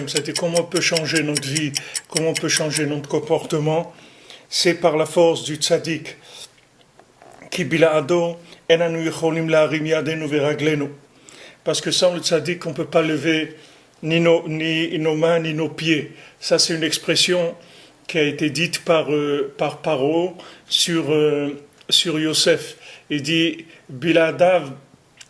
C'est-à-dire comment on peut changer notre vie, comment on peut changer notre comportement, c'est par la force du tzaddik. Ki bila'ado enanu yecholim la'arim yadenu veraglenu. Parce que sans le tzaddik, on ne peut pas lever ni nos mains ni nos pieds. Ça, c'est une expression qui a été dite par Paro sur Yosef. Il dit Biladav,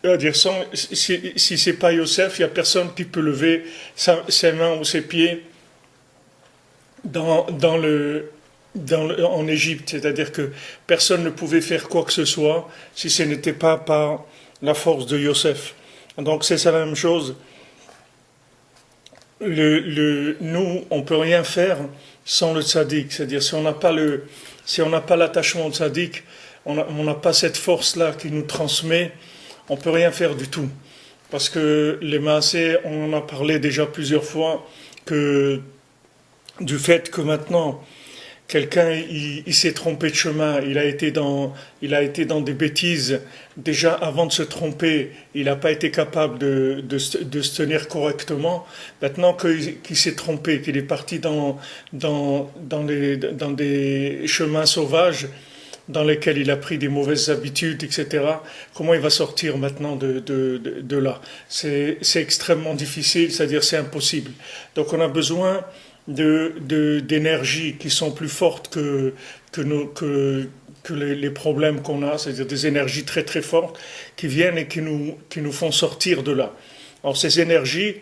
c'est-à-dire si c'est pas Yosef, il n'y a personne qui peut lever ses mains ou ses pieds en Égypte. C'est-à-dire que personne ne pouvait faire quoi que ce soit si ce n'était pas par la force de Yosef. Donc c'est ça la même chose. Nous, on ne peut rien faire sans le tzaddik. C'est-à-dire si on n'a pas l'attachement au tzaddik, on n'a pas cette force-là qui nous transmet, on ne peut rien faire du tout. Parce que les maasés, on en a parlé déjà plusieurs fois, du fait que maintenant, quelqu'un, il s'est trompé de chemin, il a été dans des bêtises. Déjà, avant de se tromper, il n'a pas été capable de se tenir correctement. Maintenant qu'il s'est trompé, qu'il est parti dans des chemins sauvages, dans lesquels il a pris des mauvaises habitudes, etc. Comment il va sortir maintenant de là? C'est extrêmement difficile, c'est-à-dire c'est impossible. Donc on a besoin d'énergies qui sont plus fortes que les problèmes qu'on a, c'est-à-dire des énergies très très fortes qui viennent et qui nous font sortir de là. Alors ces énergies,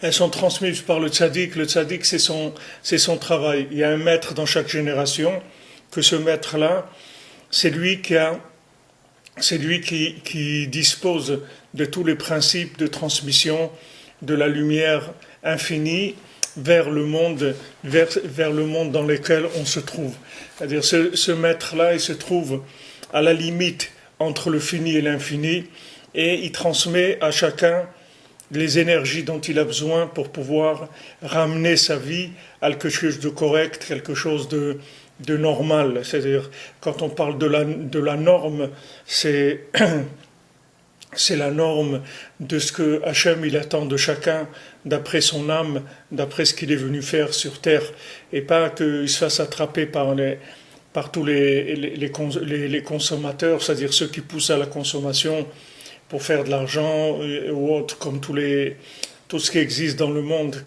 elles sont transmises par le tzaddik. Le tzaddik, c'est son travail. Il y a un maître dans chaque génération, que ce maître-là, c'est lui qui dispose de tous les principes de transmission de la lumière infinie vers le monde dans lequel on se trouve. C'est-à-dire ce maître-là, il se trouve à la limite entre le fini et l'infini, et il transmet à chacun les énergies dont il a besoin pour pouvoir ramener sa vie à quelque chose de correct, quelque chose de normal. C'est-à-dire, quand on parle de la norme, c'est la norme de ce que Hachem il attend de chacun, d'après son âme, d'après ce qu'il est venu faire sur terre, et pas qu'il se fasse attraper par tous les consommateurs, c'est-à-dire ceux qui poussent à la consommation pour faire de l'argent ou autre, comme tout ce qui existe dans le monde.